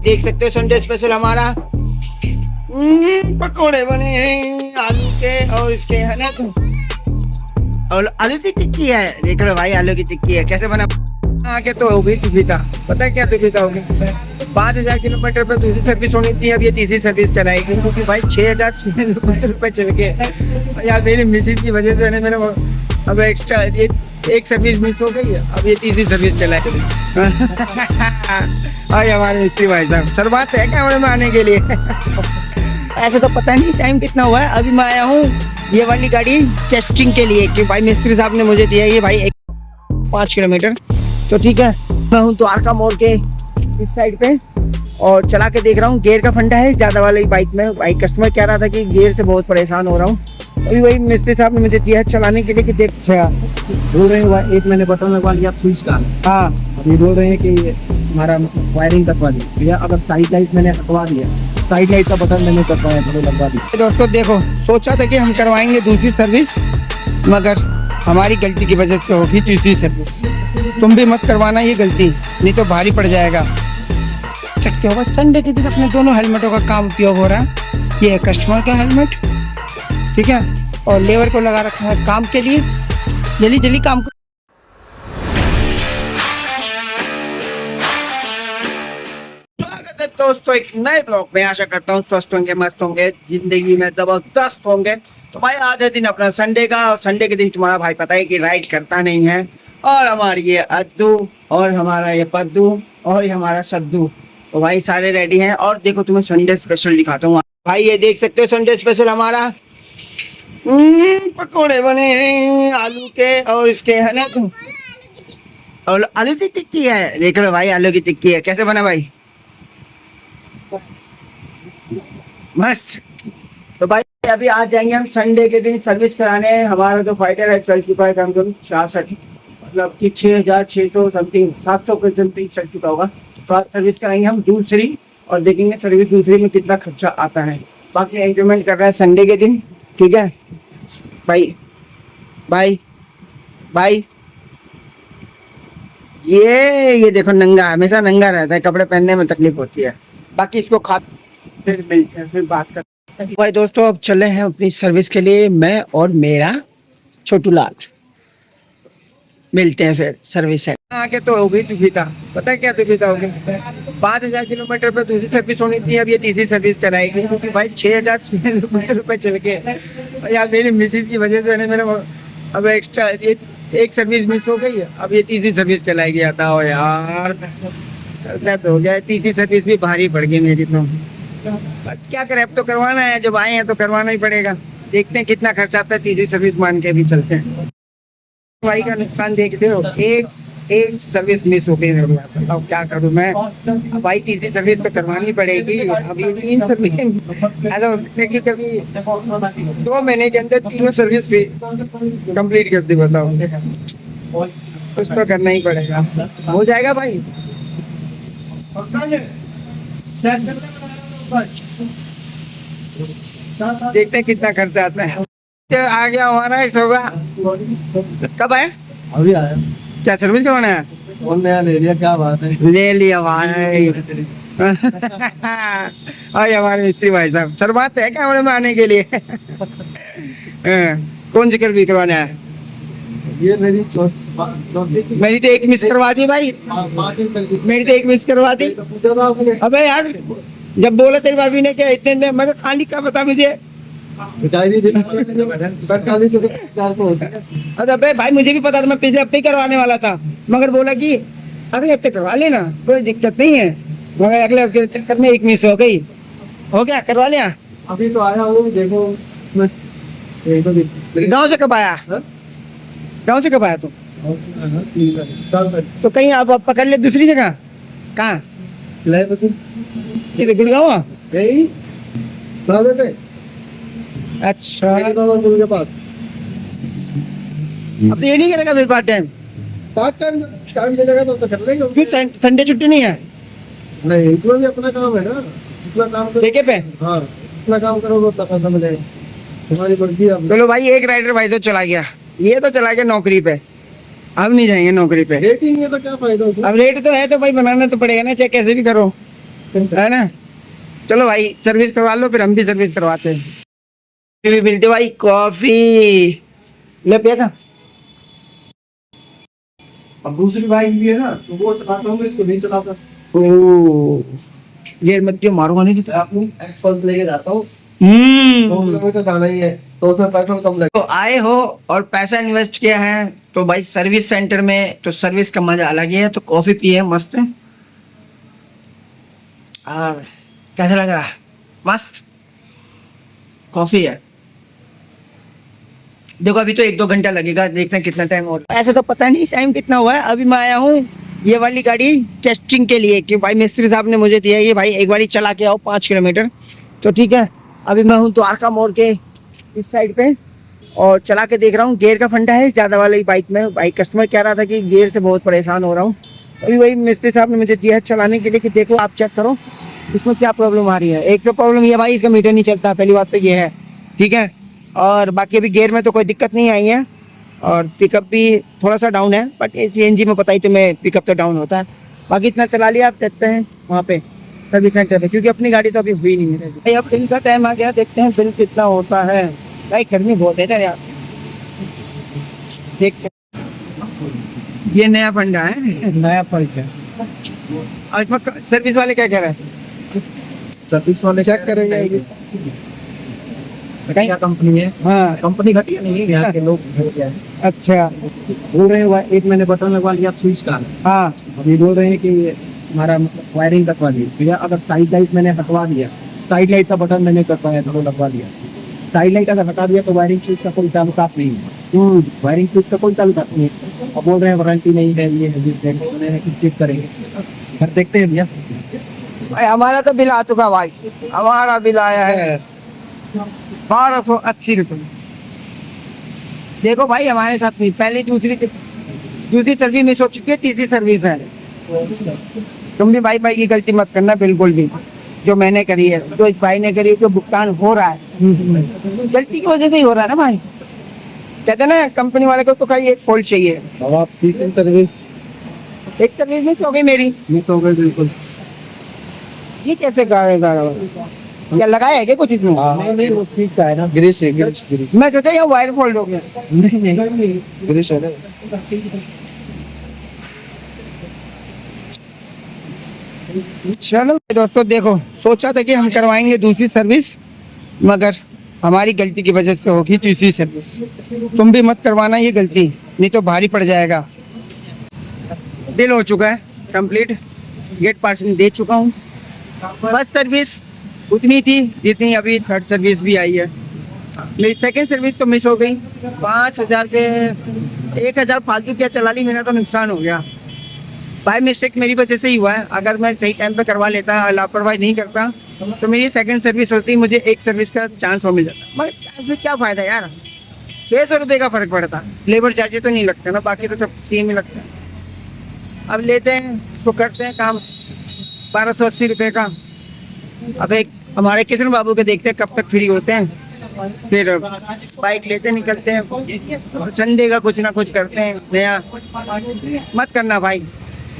देख सकते हो संडे स्पेशल हमारा पकोड़े बने हैं आलू के और इसके है ना और आलू की टिक्की है। देख लो भाई आलू की टिक्की है कैसे बना। आके तो होगी दुविधा, पता है क्या दुविधा होगी। 5,000 किलोमीटर पर दूसरी सर्विस होनी थी, अब ये तीसरी सर्विस कराएगी क्योंकि भाई 6,600 रुपये चल गए यार। मेरी मिसिज की वजह से मेरा अब एक्स्ट्रा ये एक सर्विस मिस हो गई, अब ये तीसरी सर्विस चलाएगी। भाई हमारे मिस्त्री भाई साहब शर्माते है कैमरे में आने के लिए। ऐसे तो पता नहीं टाइम कितना हुआ है। अभी मैं आया हूँ ये वाली गाड़ी टेस्टिंग के लिए कि भाई मिस्त्री साहब ने मुझे दिया ये भाई 5 किलोमीटर। तो ठीक है मैं हूँ द्वारका मोड़ के इस साइड पे और चला के देख रहा हूँ। गियर का फंडा है ज़्यादा वाली बाइक में। भाई कस्टमर कह रहा था कि गियर से बहुत परेशान हो रहा हूँ। अभी वही मिस्त्री साहब ने मुझे दिया है चलाने के लिए कि देख बोल रहे हैं एक मैंने बटन लगवा लिया स्विच का। हाँ ये बोल रहे हैं कि हमारा वायरिंग करवा दी भैया। अगर साइड लाइट मैंने हटवा दिया, साइड लाइट का बटन मैंने करवाया तो लगवा दिया। दोस्तों देखो सोचा था कि हम करवाएंगे दूसरी सर्विस, मगर हमारी गलती की वजह से होगी तीसरी सर्विस। तुम भी मत करवाना ये गलती, नहीं तो भारी पड़ जाएगा। सकते हो बस संडे के दिन अपने दोनों हेलमेटों का काम उपयोग हो रहा है। ये है कस्टमर का हेलमेट, ठीक है, और लेबर को लगा रखा है काम के लिए। जल्दी जल्दी काम को। स्वागत है दोस्तों एक नए ब्लॉग में। आशा करता हूँ स्वस्थ होंगे, मस्त होंगे, जिंदगी में जबरदस्त होंगे। तो भाई आज है दिन अपना संडे का, और संडे के दिन तुम्हारा भाई पता है कि राइड करता नहीं है। और हमारी ये अद्दू और हमारा ये पद्दू और ये हमारा सद्दू, तो भाई सारे रेडी हैं। और देखो तुम्हें संडे स्पेशल दिखाता हूँ भाई। ये देख सकते हो संडे स्पेशल हमारा पकोड़े बने हैं आलू के और इसके है ना और आलू की टिक्की है। देख लो भाई आलू की टिक्की है कैसे बना भाई, मस्त। तो भाई अभी आज जाएंगे हम संडे के दिन सर्विस कराने। हमारा जो फाइटर है चल चुका है कम से कम 66, मतलब कि 6,600 समथिंग 700 के समथिंग चल चुका होगा। तो आज सर्विस कराएंगे हम दूसरी और देखेंगे सर्विस दूसरी में कितना खर्चा आता है। बाकी एंजॉयमेंट कर रहा है संडे के दिन, ठीक है भाई। भाई भाई ये देखो नंगा, हमेशा नंगा रहता है, कपड़े पहनने में तकलीफ होती है। बाकी इसको खा फिर मिलते हैं, फिर बात करते हैं। भाई दोस्तों अब चले हैं अपनी सर्विस के लिए, मैं और मेरा छोटू लाल। मिलते हैं फिर सर्विस है। आके तो होगी दुविधा, पता है क्या दुविधा होगी। 5,000 किलोमीटर पर दूसरी सर्विस होनी थी, अब ये तीसरी सर्विस कराएगी क्योंकि भाई 6,600 रुपये चल गए यार। मेरी मिसिज की वजह से मेरा अब एक्स्ट्रा ये एक सर्विस मिस हो गई, अब ये तीसरी सर्विस चलाएगी। आता हो यार तो हो गया, तीसरी सर्विस भी भारी पड़ गई मेरी। तो क्या करें, अब तो करवाना है, जब आए हैं तो करवाना ही पड़ेगा। देखते हैं कितना खर्चा आता है, तीसरी सर्विस मान के भी चलते हैं। भाई का नुकसान देख लो, एक सर्विस मिस हो गई मेरे। बताओ क्या करूं मैं। अब भाई तीसरी सर्विस तो करवानी पड़ेगी। अब ये 3 सर्विस ऐसा हो सकता है कि कभी 2 महीने के अंदर 3 सर्विस भी कंप्लीट कर दी। बताओ कुछ तो करना ही पड़ेगा। हो जाएगा भाई, देखते हैं कितना खर्चा आता है। आ गया हमारा 100 का। कब आया? अभी आया। क्या सर्विस करवाना है? नया ले लिया, क्या बात है। ले लिया भाई। भाई हमारे मिस्त्री भाई साहब शर्माते है कैमरे में आने के लिए। कौन सी सर्विस करवाना है? ये मेरी मेरी तो एक मिस करवा दी भाई, मेरी तो एक मिस करवा दी। अबे यार जब बोला तेरी भाभी ने क्या इतने मैं तो खाली का बता मुझे। अरे भाई मुझे भी पता था, मैं पिछले हफ्ते ही करवाने वाला था, मगर बोला कि अगले हफ्ते करवा लेना, कोई दिक्कत नहीं है। मगर अगले हफ्ते चक्कर में एक मिस हो गई। हो गया, करवा लिया। अभी तो आया हूँ, देखो गाँव से कब आया? गाँव से कब आया तू? तो कहीं आप पकड़ ले दूसरी जगह। कहाँ? गुड़गांव। अच्छा के पास। अब तो ये नहीं करेगा फिर पार्ट टाइम? टाइम मिलेगा तो कर लेंगे। क्यों संडे छुट्टी नहीं है? नहीं, इसमें भी अपना काम है ना, इतना काम ठेके पे। हाँ, इतना काम करोगे तो पैसा मिलेगा, तुम्हारी मर्जी है। चलो भाई एक राइडर भाई तो चला गया, ये तो चला गया नौकरी पे। अब नहीं जाएंगे नौकरी पे। रेट ही नहीं है तो क्या फायदा उसमें। अब रेट तो है तो भाई बनाना तो पड़ेगा ना, चाहे कैसे भी करो। है ना। चलो भाई सर्विस करवा लो, फिर हम भी सर्विस करवाते हैं। भी मिलते भाई कॉफी ले पिएगा। अब दूसरी बाइक भी है ना, तो वो चलाता हूँ मैं, इसको नहीं चलाता। ओ ये मत क्यों मारूंगा नहीं किसी। अपनी एक्सपल्स लेके जाता हूँ, 2 हम्म। किलोमीटर जाना ही है, तो उसमें पेट्रोल कम लगेगा। तो आए हो और पैसा इन्वेस्ट किया है तो भाई सर्विस सेंटर में तो सर्विस का मजा अलग ही है। तो कॉफी पिए मस्त है। और कैसा लग रहा है? मस्त कॉफी है। देखो अभी तो 1-2 घंटा लगेगा, देखते हैं कितना टाइम और। ऐसे तो पता नहीं टाइम कितना हुआ है। अभी मैं आया हूँ ये वाली गाड़ी टेस्टिंग के लिए कि भाई मिस्त्री साहब ने मुझे दिया है ये भाई एक बारी चला के आओ 5 किलोमीटर। तो ठीक है अभी मैं हूँ द्वारका मोड़ के इस साइड पे और चला के देख रहा हूँ। गियर का फंडा है ज़्यादा वाली बाइक में। भाई कस्टमर कह रहा था कि गियर से बहुत परेशान हो रहा हूँ। अभी वही मिस्त्री साहब ने मुझे दिया है चलाने के लिए कि देखो आप चेक करो इसमें क्या प्रॉब्लम आ रही है। एक तो प्रॉब्लम ये भाई इसका मीटर नहीं चलता, पहली बात तो ये है। ठीक है और बाकी अभी गियर में तो कोई दिक्कत नहीं आई है और पिकअप भी थोड़ा सा डाउन है, बट सीएनजी में पता ही तुम्हें पिकअप तो डाउन होता है। बाकी इतना चला लिया, आप देखते हैं वहाँ पे सर्विस सेंटर पे, क्योंकि अपनी गाड़ी तो अभी हुई नहीं है भाई। अब बिल का टाइम आ गया, देखते हैं बिल कितना होता है। भाई गर्मी बहुत है यार, देखते हैं। ये नया फंडा है, नया फल है। और इसमें सर्विस वाले क्या कह रहे हैं? सर्विस वाले चेक करेंगे। घटिया कंपनी है। हाँ कंपनी घटिया नहीं है, यहाँ के लोग घटिया है। अच्छा। बोल रहे हैं एक मैंने बटन लगवा लिया स्विच का, हाँ अब ये बोल रहे हैं कि हमारा वायरिंग कटवा दी। भैया अगर साइड लाइट मैंने हटवा दिया, साइड लाइट का बटन मैंने कटवाया तो वो लगवा दिया, साइड लाइट अगर हटा दिया तो वायरिंग स्विच का कोई ताल्लुकात नहीं है। वायरिंग स्विच का कोई ताल्लुकात नहीं है। अब बोल रहे हैं वारंटी नहीं है, ये है चेक करेंगे। फिर देखते हैं भैया। भाई हमारा तो बिल आ चुका भाई, हमारा बिल आया है 1280 रुपये। देखो भाई हमारे साथ नहीं, पहली दूसरी सर्विस मिस हो चुकी है, तीसरी सर्विस है। तुम भी भाई की गलती मत करना बिल्कुल भी, जो मैंने करी है तो इस भाई ने करी है, जो भुगतान हो रहा है गलती की वजह से ही हो रहा है ना भाई। कहते हैं ना कंपनी वाले को तो कहीं एक फॉल्ट चाहिए। अब आप तीसरी सर्विस एक सर्विस मिस हो गई मेरी, मिस हो गई बिल्कुल। ये कैसे करेगा? क्या लगाया है क्या कुछ इसमें? नहीं वो स्विच का है ना, ग्रीस है, ग्रीस मैं सोचा ये वायर फॉल्ट हो गया। नहीं ग्रीस है ना। चलो दोस्तों देखो, सोचा था कि हम करवाएंगे दूसरी सर्विस, मगर हमारी गलती की वजह से होगी तीसरी सर्विस। तुम भी मत करवाना ये गलती, नहीं तो भारी पड़ जाएगा। बिल हो चुका है कंप्लीट, गेट पासिंग दे चुका हूँ। फर्स्ट सर्विस उतनी थी जितनी अभी थर्ड सर्विस भी आई है। मेरी सेकंड सर्विस तो मिस हो गई, 5000 के 1000 फालतू क्या चला ली, मेरा तो नुकसान हो गया। बाय मिस्टेक मेरी वजह से ही हुआ है। अगर मैं सही टाइम पे करवा लेता, लापरवाही नहीं करता, तो मेरी सेकंड सर्विस होती, मुझे एक सर्विस का चांस हो मिल जाता। मगर चांस में क्या फ़ायदा यार, 600 रुपये का फ़र्क पड़ता। लेबर चार्जेस तो नहीं लगते ना, बाकी तो सब सेम ही लगता है। अब लेते हैं उसको, करते हैं काम 1280 रुपये का। अब एक हमारे किशन बाबू के देखते हैं कब तक फ्री होते हैं, फिर बाइक लेते निकलते हैं। संडे का कुछ ना कुछ करते हैं नया। मत करना भाई,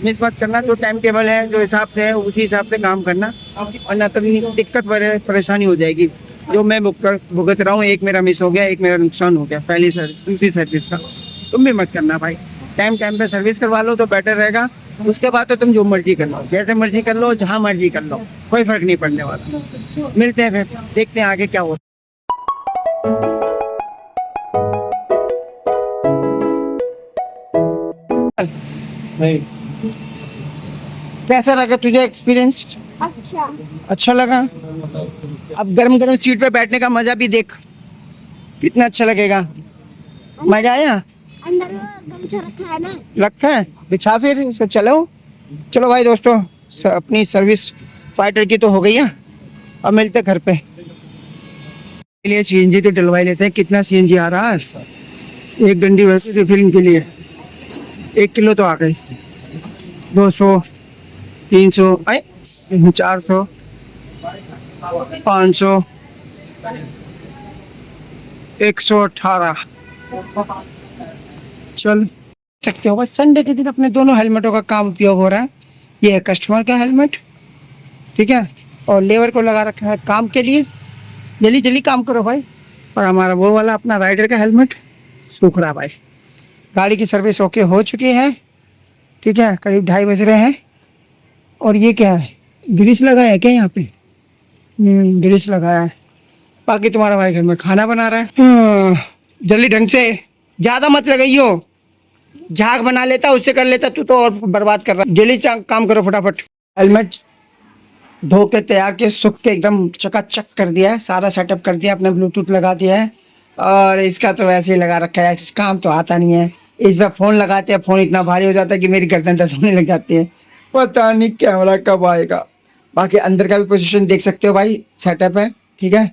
मिस मत करना। जो टाइम टेबल है, जो हिसाब से है, उसी हिसाब से काम करना, वरना तभी दिक्कत परेशानी हो जाएगी। जो मैं भुगत रहा हूँ, एक मेरा मिस हो गया, एक मेरा नुकसान हो गया पहली दूसरी सर्विस का। तुम भी मत करना भाई, टाइम पे सर्विस करवा लो तो बेटर रहेगा। उसके बाद तो तुम जो मर्जी कर लो, जैसे मर्जी कर लो, जहाँ मर्जी कर लो, कोई फर्क नहीं पड़ने वाला। मिलते हैं फिर, देखते हैं आगे क्या होता है। नहीं कैसा लगा तुझे एक्सपीरियंस? अच्छा लगा। अब गरम गरम सीट पे बैठने का मजा भी देख, कितना अच्छा लगेगा। मजा आया? अंदर गमछा रखा है ना, लगता है बिछा फिर उसको। चलो भाई दोस्तों, अपनी सर्विस फाइटर की तो हो गई है। अब मिलते हैं घर पे। लिए सीएनजी तो डलवाई लेते हैं। कितना सीएनजी आ रहा है? एक डंडी वैसे रिफिलिंग के लिए 1 किलो तो आ गई। 200, 300, 400, 500, 118। चल सकते हो भाई। संडे के दिन अपने दोनों हेलमेटों का काम उपयोग हो रहा है। ये है कस्टमर का हेलमेट, ठीक है, और लेबर को लगा रखा है काम के लिए। जल्दी जल्दी काम करो भाई। और हमारा वो वाला अपना राइडर का हेलमेट सूख रहा भाई। गाड़ी की सर्विस ओके हो चुकी है, ठीक है, करीब 2:30 बज रहे हैं। और ये क्या है, ग्रीस लगा है क्या यहाँ पे? ग्रीस लगाया है। बाकी तुम्हारा भाई घर में खाना बना रहा है। जल्दी ढंग से, ज़्यादा मत लगाइयो। झाग बना लेता, उससे कर लेता, तू तो और बर्बाद कर रहा है। जल्दी काम करो फटाफट। हेलमेट धो के तैयार के सूख के एकदम चकाचक कर दिया है, सारा सेटअप कर दिया, अपने ब्लूटूथ लगा दिया है। और इसका तो वैसे ही लगा रखा है, काम तो आता नहीं है। इस बार फ़ोन लगाते हैं, फ़ोन इतना भारी हो जाता है कि मेरी गर्दन दर्द होने लग जाती है। पता नहीं कैमरा कब आएगा। बाकी अंदर का भी पोजीशन देख सकते हो भाई, सेटअप है, ठीक है।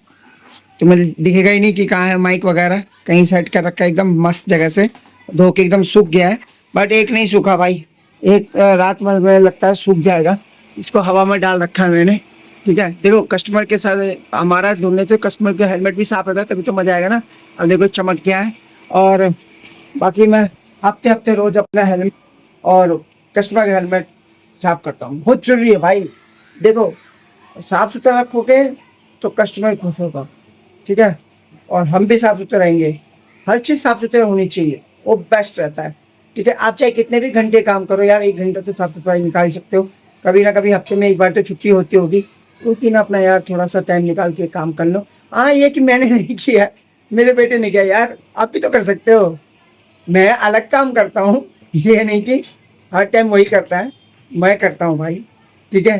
तुम्हें दिखेगा ही नहीं कि कहाँ है माइक वगैरह, कहीं सेट कर रखा है एकदम मस्त जगह से। धो के एकदम सूख गया है, बट एक नहीं सूखा भाई, एक रात में मुझे लगता है सूख जाएगा। इसको हवा में डाल रखा है मैंने, ठीक है। देखो कस्टमर के साथ हमारा धुलने तो कस्टमर का हेलमेट भी साफ रहता है, तभी तो मजा आएगा ना। अब देखो चमक गया है। और बाकी मैं हफ्ते हफ्ते रोज अपना हेलमेट और कस्टमर का हेलमेट साफ करता हूँ, बहुत जरूरी है भाई। देखो साफ सुथरा रखोगे तो कस्टमर खुश होगा, ठीक है, और हम भी साफ सुथरे रहेंगे। हर चीज़ साफ सुथरा होनी चाहिए, वो बेस्ट रहता है, ठीक है। आप चाहे कितने भी घंटे काम करो यार, 1 घंटा तो साफ सफाई निकाल सकते हो। कभी ना कभी हफ्ते में 1 बार तो छुट्टी होती होगी, क्योंकि ना अपना यार थोड़ा सा टाइम निकाल के काम कर लो। हाँ ये कि मैंने नहीं किया, मेरे बेटे ने किया, यार आप भी तो कर सकते हो। मैं अलग काम करता हूँ, ये नहीं कि हर टाइम वही करता है, मैं करता हूँ भाई, ठीक है।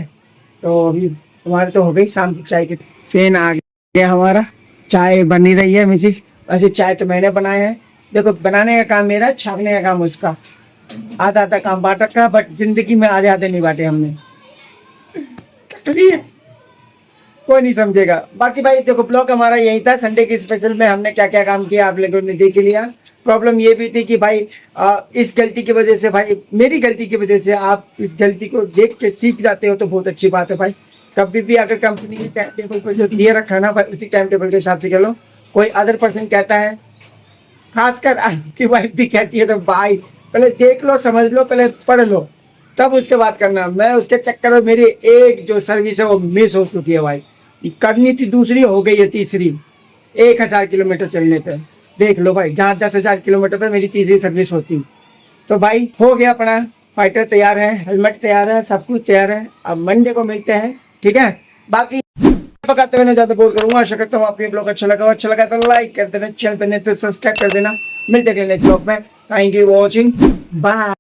तो अभी हमारे तो हो गई शाम की चाय की फैन आ गया हमारा। चाय बनी रही है मिसिस, वैसे चाय तो मैंने बनाया है। देखो बनाने का काम मेरा, छापने का काम उसका। आधा आधा काम बांट रखा है, बट जिंदगी में आधे आधे नहीं बांटे हमने। तकलीफ कोई नहीं समझेगा। बाकी भाई देखो ब्लॉग हमारा यही था, संडे के स्पेशल में हमने क्या क्या काम किया आप लोगों ने देख लिया। प्रॉब्लम ये भी थी कि भाई इस गलती की वजह से, भाई मेरी गलती की वजह से आप इस गलती को देख के सीख जाते हो तो बहुत अच्छी बात है भाई। कभी भी अगर कंपनी के टाइम टेबल पर जो दिए रखा है ना भाई, उसी टाइम टेबल के हिसाब से चलो। कोई अदर पर्सन कहता है, खासकर आपकी वाइफ भी कहती है, तो भाई पहले देख लो, समझ लो, पहले पढ़ लो, तब उसके बाद करना। मैं उसके चक्कर में मेरी एक जो सर्विस है वो मिस हो चुकी है भाई। करनी थी दूसरी, हो गई है तीसरी। 1000 किलोमीटर चलने पे देख लो भाई, जहाँ 10,000 किलोमीटर पे मेरी तीसरी सर्विस होती। तो भाई हो गया अपना, फाइटर तैयार है, हेलमेट तैयार है, सब कुछ तैयार है। अब मंडे को मिलते हैं, ठीक है। बाकी पकाते हुए ज्यादा बोल करूंगा। आशा करता हूँ आपको ये ब्लॉग अच्छा लगा तो लाइक कर देना, चैनल पर नहीं तो सब्सक्राइब कर देना। मिलते हैं नेक्स्ट ब्लॉग में। Thank you watching, bye.